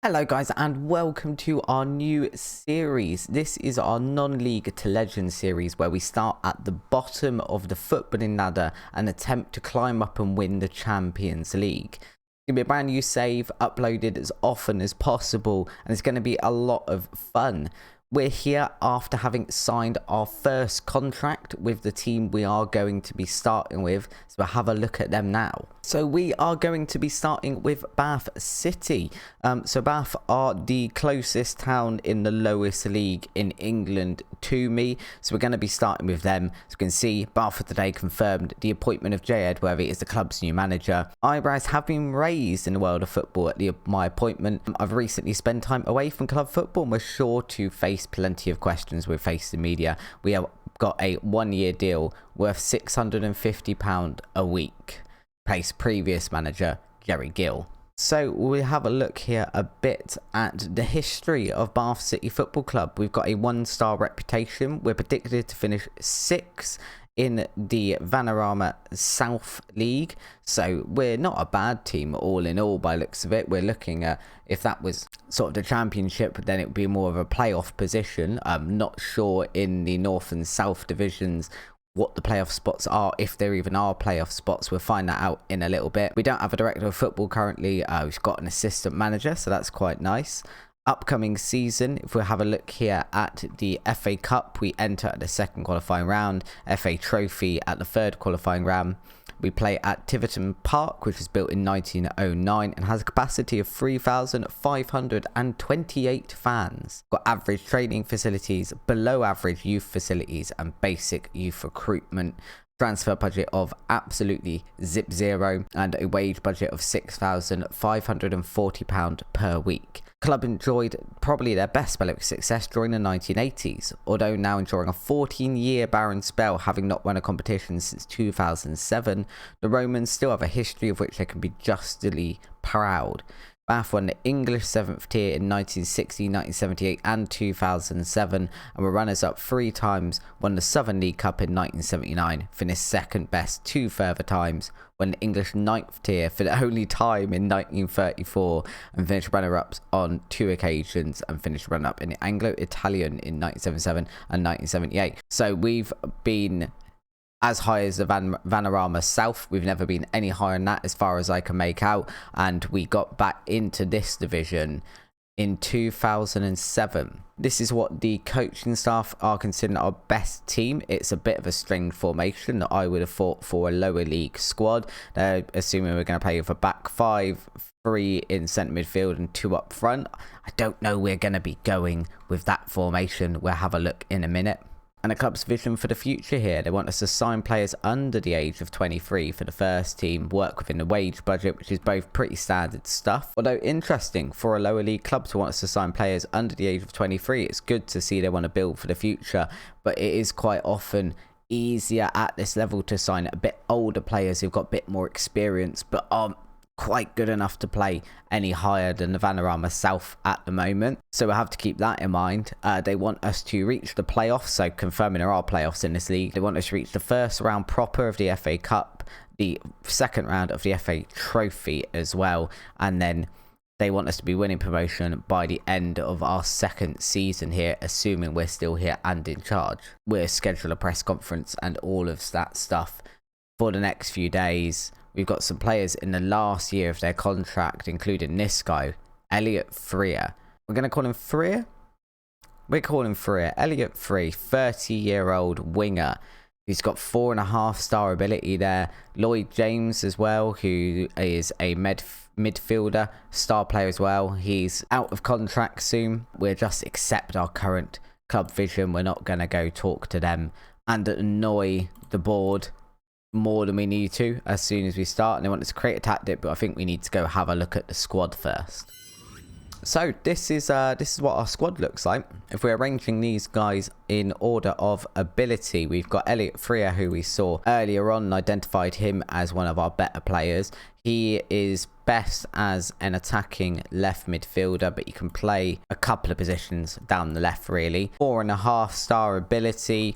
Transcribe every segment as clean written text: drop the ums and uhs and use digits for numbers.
Hello guys and welcome to our new series. This is our non-league to legend series where we start at the bottom of the footballing ladder and attempt to climb up and win the Champions League. It's going to be a brand new save uploaded as often as possible and it's going to be a lot of fun. We're here after having signed our first contract with the team we are going to be starting with, so we'll have a look at them now. So we are going to be starting with Bath City. So Bath are the closest town in the lowest league in England to me, so we're going to be starting with them. As you can see, Bath for today confirmed the appointment of Jay Edworthy as the club's new manager. Eyebrows have been raised in the world of football at my appointment. I've recently spent time away from club football and we're sure to face plenty of questions with face the media. We have got a 1-year deal worth £650 a week. Place previous manager Jerry Gill. So we'll have a look here a bit at the history of Bath City Football Club. We've got a 1-star reputation. We're predicted to finish 6th in the Vanarama South League, so we're not a bad team all in all by looks of it. We're looking at, if that was sort of the championship, then it would be more of a playoff position. I'm not sure in the North and South divisions what the playoff spots are, if there even are playoff spots. We'll find that out in a little bit. We don't have a director of football currently. We've got an assistant manager, so that's quite nice. Upcoming season, if we have a look here at the FA Cup, we enter at the 2nd qualifying round, FA Trophy at the 3rd qualifying round. We play at Tiverton Park, which was built in 1909 and has a capacity of 3,528 fans. Got average training facilities, below average youth facilities and basic youth recruitment. Transfer budget of absolutely zero and a wage budget of £6,540 per week. Club enjoyed probably their best spell of success during the 1980s, although now enduring a 14-year barren spell, having not won a competition since 2007, the Romans still have a history of which they can be justly proud. Bath won the English 7th tier in 1960, 1978 and 2007 and were runners-up 3 times, won the Southern League Cup in 1979, finished 2nd best 2 further times, won the English 9th tier for the only time in 1934 and finished runner-ups on 2 occasions and finished runner-up in the Anglo-Italian in 1977 and 1978. So we've been as high as the Vanarama South. We've never been any higher than that as far as I can make out, and we got back into this division in 2007. This is what the coaching staff are considering our best team. It's a bit of a stringed formation that I would have thought for a lower league squad. They're assuming we're going to play with a back 5, 3 in centre midfield and 2 up front. I don't know we're going to be going with that formation. We'll have a look in a minute. And the club's vision for the future here, they want us to sign players under the age of 23 for the first team, work within the wage budget, which is both pretty standard stuff. Although interesting for a lower league club to want us to sign players under the age of 23, it's good to see they want to build for the future, but it is quite often easier at this level to sign a bit older players who've got a bit more experience, but aren't quite good enough to play any higher than the Vanarama South at the moment. So we'll have to keep that in mind. They want us to reach the playoffs, so confirming there are playoffs in this league. They want us to reach the 1st round proper of the FA Cup, the 2nd round of the FA Trophy as well, and then they want us to be winning promotion by the end of our 2nd season here, assuming we're still here and in charge. We'll schedule a press conference and all of that stuff for the next few days. We've got some players in the last year of their contract, including this guy, Elliot Freer. We're going to call him Freer? We're calling Freer. Elliot Freer, 30-year-old winger. He's got 4.5-star ability there. Lloyd James as well, who is a midfielder, star player as well. He's out of contract soon. We'll just accept our current club vision. We're not going to go talk to them and annoy the board more than we need to as soon as we start. And they want us to create a tactic, but I think we need to go have a look at the squad first. So this is what our squad looks like. If we're arranging these guys in order of ability, we've got Elliot Freer, who we saw earlier on and identified him as one of our better players. He is best as an attacking left midfielder, but he can play a couple of positions down the left really. 4.5-star ability.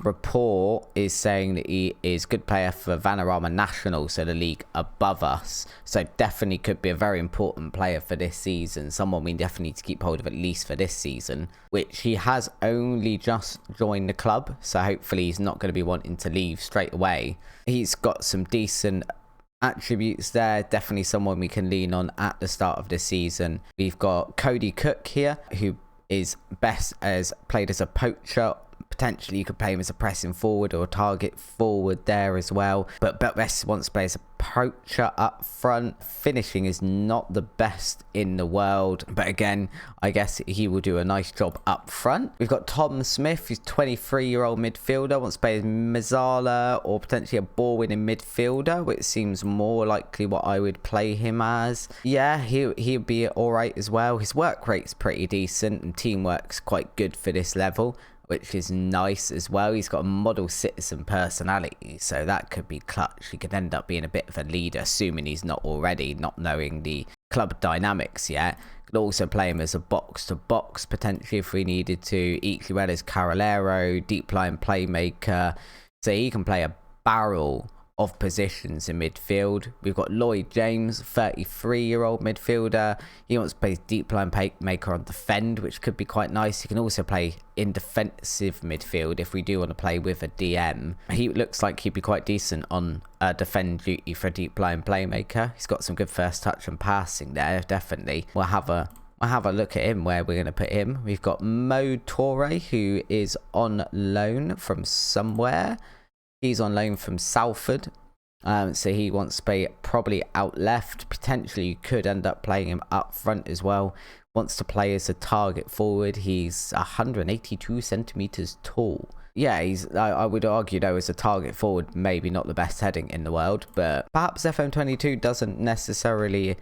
report is saying that he is good player for Vanarama National, so the league above us. So definitely could be a very important player for this season. Someone we definitely need to keep hold of at least for this season, which he has only just joined the club. So hopefully he's not going to be wanting to leave straight away. He's got some decent attributes there, definitely someone we can lean on at the start of the season. We've got Cody Cook here, who is best as played as a poacher. Potentially you could play him as a pressing forward or a target forward there as well, but best wants to play as a poacher up front. Finishing is not the best in the world, but again, I guess he will do a nice job up front. We've got Tom Smith, who's 23-year-old midfielder, wants to play as Mazzala or potentially a ball-winning midfielder, which seems more likely what I would play him as. Yeah, he'll be alright as well. His work rate's pretty decent and teamwork's quite good for this level, which is nice as well. He's got a model citizen personality, so that could be clutch. He could end up being a bit of a leader, assuming he's not already, not knowing the club dynamics yet. Could also play him as a box-to-box, potentially, if we needed to. Equally well as Carolero, deep line playmaker. So he can play a barrel of positions in midfield. We've got Lloyd James, 33-year-old midfielder. He wants to play deep line maker on defend, which could be quite nice. He can also play in defensive midfield if we do want to play with a DM. He looks like he'd be quite decent on defend duty for a deep line playmaker. He's got some good first touch and passing there, definitely. We'll have a look at him, where we're going to put him. We've got Mo Torre, who is on loan from somewhere. He's on loan from Salford, so he wants to play probably out left. Potentially you could end up playing him up front as well. Wants to play as a target forward. He's 182 centimeters tall. Yeah, I would argue though, as a target forward, maybe not the best heading in the world, but perhaps FM22 doesn't necessarily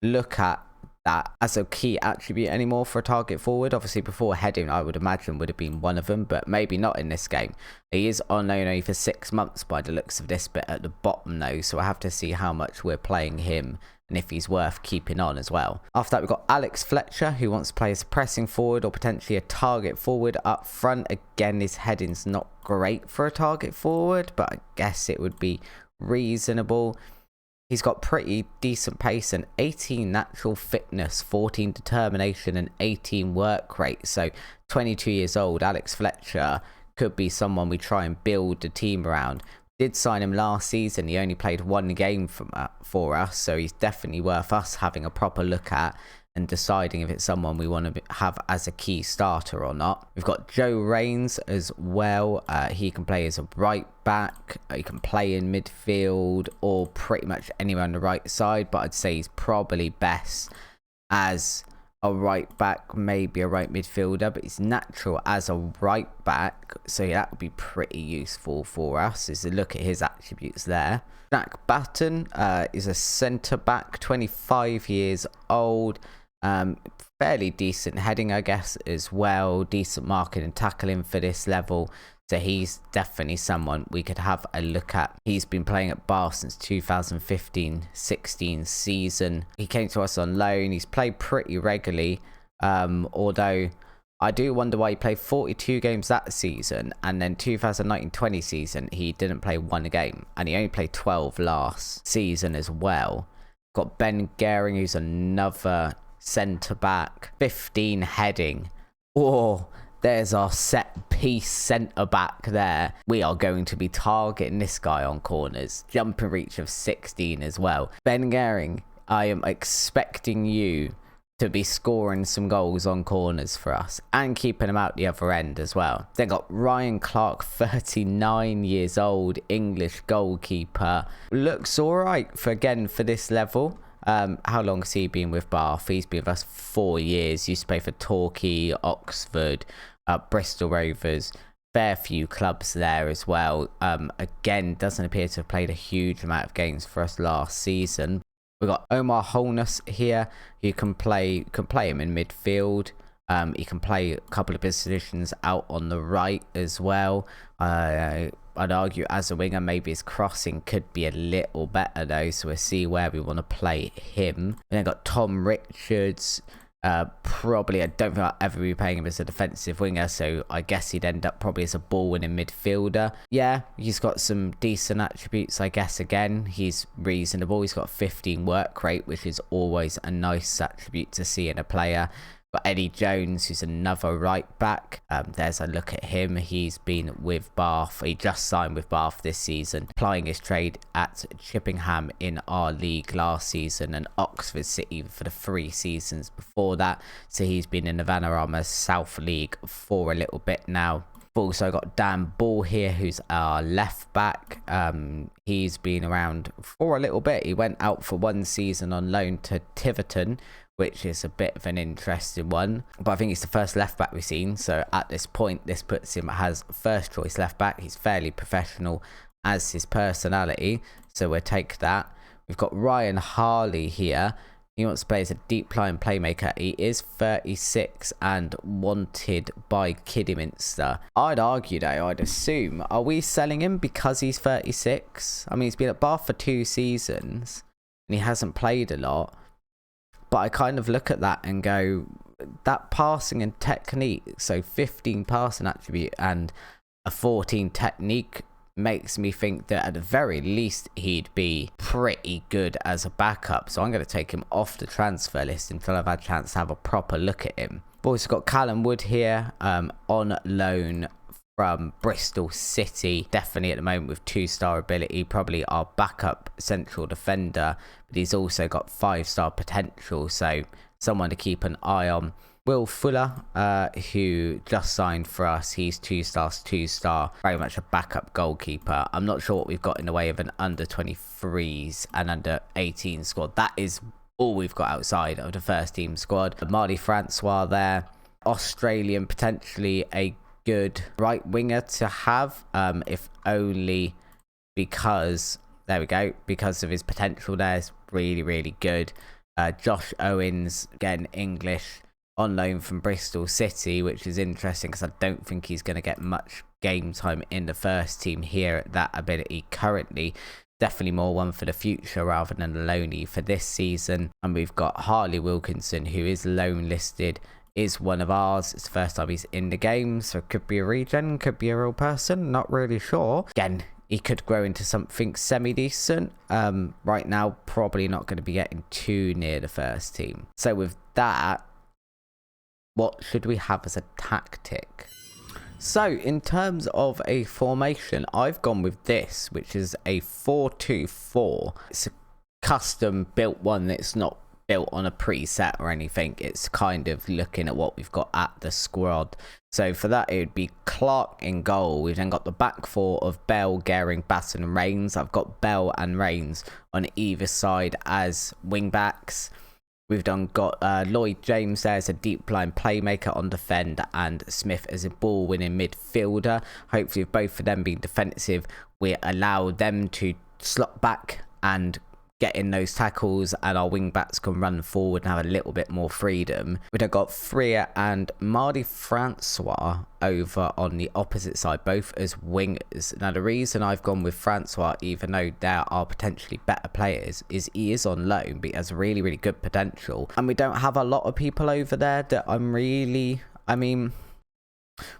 look at that as a key attribute anymore for a target forward. Obviously before heading, I would imagine would have been one of them, but maybe not in this game. He is on loan only for 6 months by the looks of this bit at the bottom though, so I have to see how much we're playing him and if he's worth keeping on as well. After that, we've got Alex Fletcher, who wants to play as a pressing forward or potentially a target forward up front. Again, his heading's not great for a target forward, but I guess it would be reasonable. He's got pretty decent pace and 18 natural fitness, 14 determination and 18 work rate. So 22 years old, Alex Fletcher could be someone we try and build the team around. Did sign him last season. He only played 1 game for us, so he's definitely worth us having a proper look at and deciding if it's someone we want to have as a key starter or not. We've got Joe Rains as well. He can play as a right back. He can play in midfield or pretty much anywhere on the right side, but I'd say he's probably best as a right back, maybe a right midfielder, but he's natural as a right back, so that would be pretty useful for us, is to look at his attributes there. Jack Batten is a centre back, 25 years old. Fairly decent heading, I guess, as well. Decent marking and tackling for this level. So he's definitely someone we could have a look at. He's been playing at Bath since 2015-16 season. He came to us on loan. He's played pretty regularly, although I do wonder why he played 42 games that season, and then 2019-20 season he didn't play 1 game, and he only played 12 last season as well. Got Ben Gehring, who's another centre back, 15 heading. Oh, there's our set piece centre back there. We are going to be targeting this guy on corners. Jumping reach of 16 as well. Ben Gehring, I am expecting you to be scoring some goals on corners for us and keeping them out the other end as well. Then got Ryan Clark, 39 years old, English goalkeeper. Looks alright for this level. How long has he been with Bath? He's been with us 4 years. Used to play for Torquay, Oxford, Bristol Rovers. Fair few clubs there as well. Again, doesn't appear to have played a huge amount of games for us last season. We've got Omar Holness here, who can play him in midfield. He can play a couple of positions out on the right as well. I'd argue as a winger, maybe his crossing could be a little better though, so we'll see where we want to play him. And then got Tom Richards, Probably, I don't think I'll ever be playing him as a defensive winger, so I guess he'd end up probably as a ball-winning midfielder. Yeah, he's got some decent attributes, I guess. Again, he's reasonable. He's got 15 work rate, which is always a nice attribute to see in a player. Got Eddie Jones, who's another right back. There's a look at him. He's been with Bath. He just signed with Bath this season, plying his trade at Chippenham in our league last season and Oxford City for the 3 seasons before that. So he's been in the Vanarama South League for a little bit now. We've also got Dan Ball here, who's our left back. He's been around for a little bit. He went out for 1 season on loan to Tiverton, which is a bit of an interesting one. But I think he's the first left back we've seen. So at this point, this puts him as first choice left back. He's fairly professional as his personality, so we'll take that. We've got Ryan Harley here. He wants to play as a deep line playmaker. He is 36 and wanted by Kidderminster. I'd argue though, I'd assume, are we selling him because he's 36? I mean, he's been at Bath for 2 seasons and he hasn't played a lot. But I kind of look at that and go, that passing and technique, so 15 passing attribute and a 14 technique, makes me think that at the very least he'd be pretty good as a backup. So I'm going to take him off the transfer list until I've had a chance to have a proper look at him. We've also got Callum Wood here on loan from Bristol City, definitely at the moment with 2-star ability, probably our backup central defender, but he's also got 5-star potential, so someone to keep an eye on. Will Fuller, who just signed for us, he's 2-star, very much a backup goalkeeper. I'm not sure what we've got in the way of an under 23s and under 18 squad. That is all we've got outside of the first team squad. Marty Francois there, Australian, potentially a good right winger to have, if only because, there we go, because of his potential there. Is really good. Josh Owens, again English, on loan from Bristol City, which is interesting because I don't think he's going to get much game time in the first team here at that ability currently. Definitely more one for the future rather than a loanee for this season. And we've got Harley Wilkinson, who is loan listed, is one of ours. It's the first time he's in the game, so it could be a regen, could be a real person, not really sure. Again, he could grow into something semi-decent. Right now, probably not going to be getting too near the first team. So with that, what should we have as a tactic? So in terms of a formation, I've gone with this, which is a 4-2-4. It's a custom built one that's not built on a preset or anything. It's kind of looking at what we've got at the squad. So for that, it would be Clark in goal. We've then got the back 4 of Bell, Gehring, Batten and Rains. I've got Bell and Rains on either side as wing backs. We've got Lloyd James there as a deep line playmaker on defend, and Smith as a ball winning midfielder. Hopefully with both of them being defensive, we allow them to slot back and get in those tackles, and our wing backs can run forward and have a little bit more freedom. We've got Freer and Marty Francois over on the opposite side, both as wingers. Now the reason I've gone with Francois, even though there are potentially better players, is he is on loan but he has really good potential, and we don't have a lot of people over there that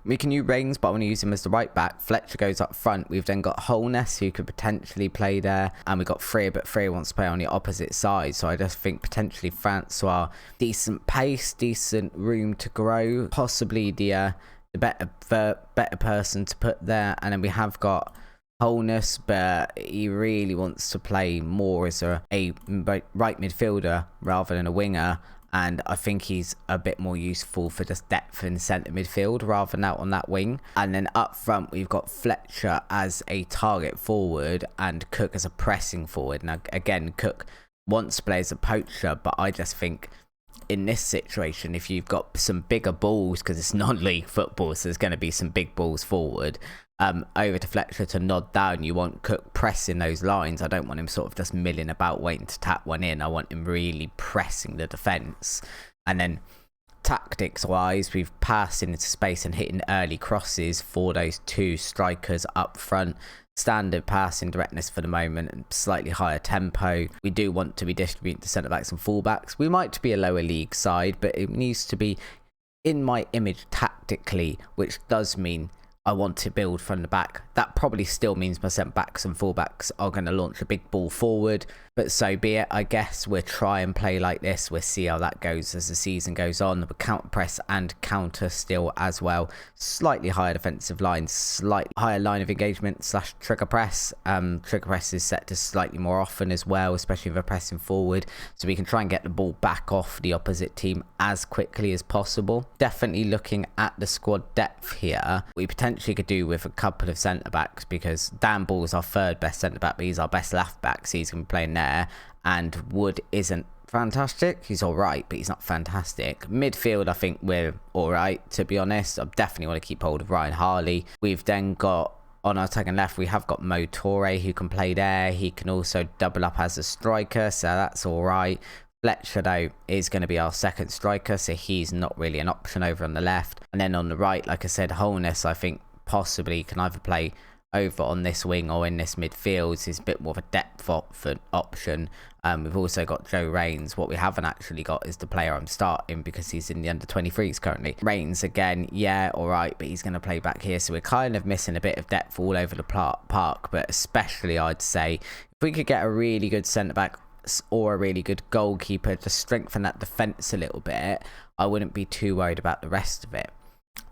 we can use Rains, but I want to use him as the right back. Fletcher goes up front. We've then got Holness, who could potentially play there, and we've got Freer, but Freer wants to play on the opposite side. So I just think potentially Francois, decent pace, decent room to grow, possibly the better person to put there. And then we have got Holness, but he really wants to play more as a right midfielder rather than a winger. And I think he's a bit more useful for just depth in centre midfield rather than out on that wing. And then up front, we've got Fletcher as a target forward and Cook as a pressing forward. Now, again, Cook wants to play as a poacher, but I just think in this situation, if you've got some bigger balls, because it's non-league football, so there's going to be some big balls forward, over to Fletcher to nod down. You want Cook pressing those lines. I don't want him sort of just milling about waiting to tap one in. I want him really pressing the defence. And then tactics wise, we've passed into space and hitting early crosses for those two strikers up front. Standard passing directness for the moment and slightly higher tempo. We do want to be distributing to centre backs and fullbacks. We might be a lower league side, but it needs to be in my image tactically, which does mean I want to build from the back. That probably still means my centre backs and fullbacks are going to launch a big ball forward, but so be it. I guess we'll try and play like this. We'll see how that goes as the season goes on. We'll counter press and counter still as well. Slightly higher defensive line, slightly higher line of engagement / trigger press. Trigger press is set to slightly more often as well, especially if we're pressing forward, so we can try and get the ball back off the opposite team as quickly as possible. Definitely looking at the squad depth here, we potentially could do with a couple of centre backs, because Dan Ball's our third best centre back, but he's our best left back, so he's going to be playing there. And Wood isn't fantastic. He's all right, but he's not fantastic. Midfield, I think we're all right, to be honest. I definitely want to keep hold of Ryan Harley. We've then got, on our second left, we have got Mo Torre, who can play there. He can also double up as a striker, so that's all right. Fletcher, though, is going to be our second striker, so he's not really an option over on the left. And then on the right, like I said, Holness, I think possibly can either play over on this wing or in this midfield. Is a bit more of a depth option. We've also got Joe Rains. What we haven't actually got is the player I'm starting, because he's in the under-23s currently. Rains, again, yeah, all right, but he's going to play back here, so we're kind of missing a bit of depth all over the park. But especially, I'd say, if we could get a really good centre-back or a really good goalkeeper to strengthen that defence a little bit, I wouldn't be too worried about the rest of it.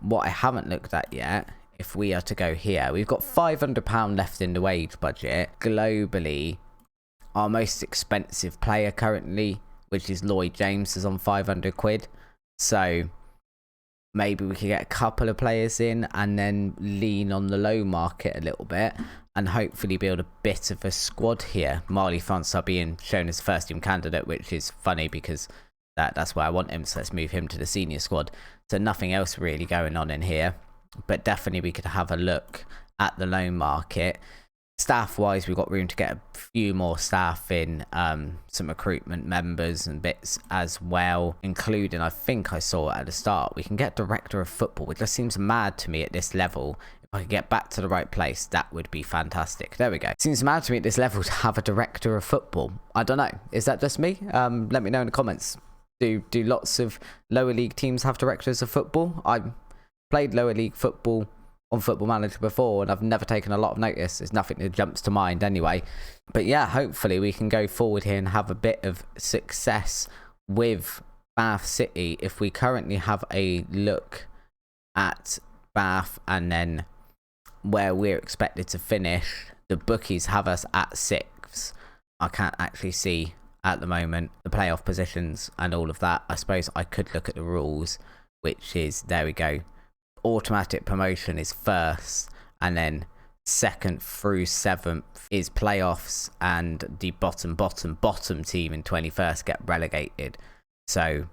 What I haven't looked at yet, if we are to go here, we've got £500 left in the wage budget. Globally, our most expensive player currently, which is Lloyd James, is on 500 quid. So maybe we could get a couple of players in and then lean on the low market a little bit and hopefully build a bit of a squad here. Marley Francois being shown as first team candidate, which is funny because that's where I want him, so let's move him to the senior squad. So nothing else really going on in here, but definitely we could have a look at the loan market. Staff wise, we've got room to get a few more staff in, some recruitment members and bits as well, including, I think I saw at the start, we can get director of football, which just seems mad to me at this level. If I could get back to the right place, that would be fantastic. There we go. Seems mad to me at this level to have a director of football. I don't know, is that just me? Let me know in the comments. Do lots of lower league teams have directors of football? I played lower league football on Football Manager before, and I've never taken a lot of notice. There's nothing that jumps to mind anyway. But yeah, hopefully we can go forward here and have a bit of success with Bath City. If we currently have a look at Bath and then where we're expected to finish, the bookies have us at 6. I can't actually see at the moment the playoff positions and all of that. I suppose I could look at the rules, which is, there we go. Automatic promotion is first, and then 2nd through 7th is playoffs, and the bottom team in 21st get relegated. So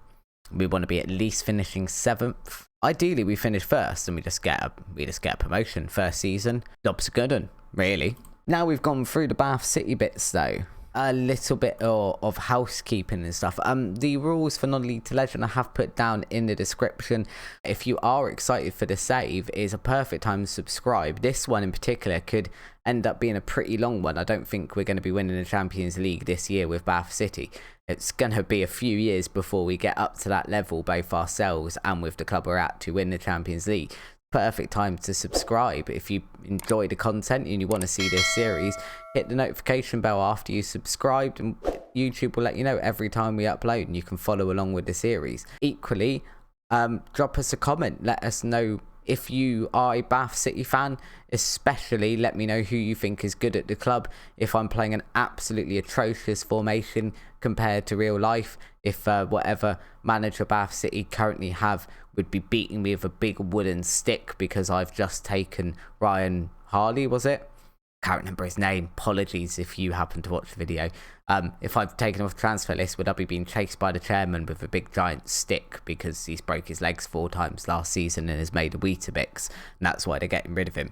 we want to be at least finishing 7th. Ideally we finish first and we just get a promotion first season. Job's good one, really. Now we've gone through the Bath City bits though, a little bit of housekeeping and stuff. The rules for non-league to legend I have put down in the description. If you are excited for the save, it is a perfect time to subscribe. This one in particular could end up being a pretty long one. I don't think we're going to be winning the Champions League this year with Bath City. It's going to be a few years before we get up to that level, both ourselves and with the club we're at, to win the Champions League. Perfect time to subscribe. If you enjoy the content and you want to see this series, hit the notification bell after you subscribed, and YouTube will let you know every time we upload, and you can follow along with the series. Equally, drop us a comment, let us know if you are a Bath City fan. Especially let me know who you think is good at the club. If I'm playing an absolutely atrocious formation compared to real life, if whatever manager Bath City currently have would be beating me with a big wooden stick because I've just taken Ryan Harley, was it? Can't remember his name. Apologies if you happen to watch the video. If I've taken him off the transfer list, would I be being chased by the chairman with a big giant stick because he's broke his legs 4 times last season and has made a Weetabix, and that's why they're getting rid of him?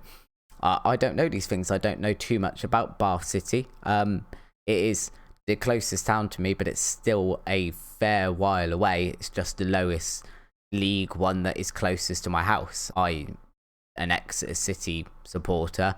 I don't know these things. I don't know too much about Bath City. It is the closest town to me, but it's still a fair while away. It's just the lowest league one that is closest to my house. I'm an Exeter City supporter,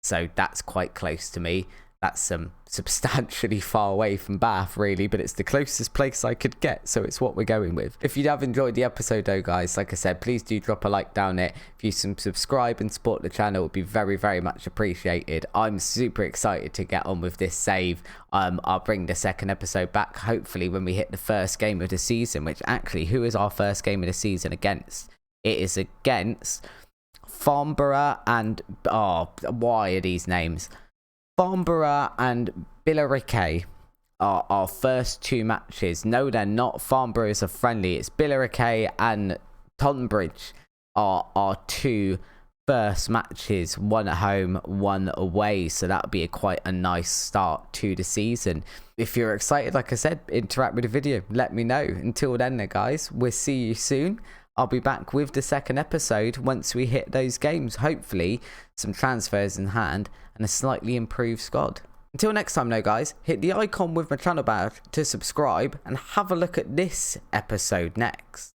so that's quite close to me. That's substantially far away from Bath, really, but it's the closest place I could get, so it's what we're going with. If you have enjoyed the episode, though, guys, like I said, please do drop a like down it. If you subscribe and support the channel, it would be very, very much appreciated. I'm super excited to get on with this save. I'll bring the second episode back, hopefully, when we hit the first game of the season, which actually, who is our first game of the season against? It is against Farnborough and... oh, why are these names? Farnborough and Billericay are our first two matches. No, they're not. Farnborough is a friendly. It's Billericay and Tonbridge are our two first matches. One at home, one away. So that'll be quite a nice start to the season. If you're excited, like I said, interact with the video. Let me know. Until then, guys, we'll see you soon. I'll be back with the second episode once we hit those games. Hopefully, some transfers in hand and a slightly improved squad. Until next time, though, guys, hit the icon with my channel badge to subscribe and have a look at this episode next.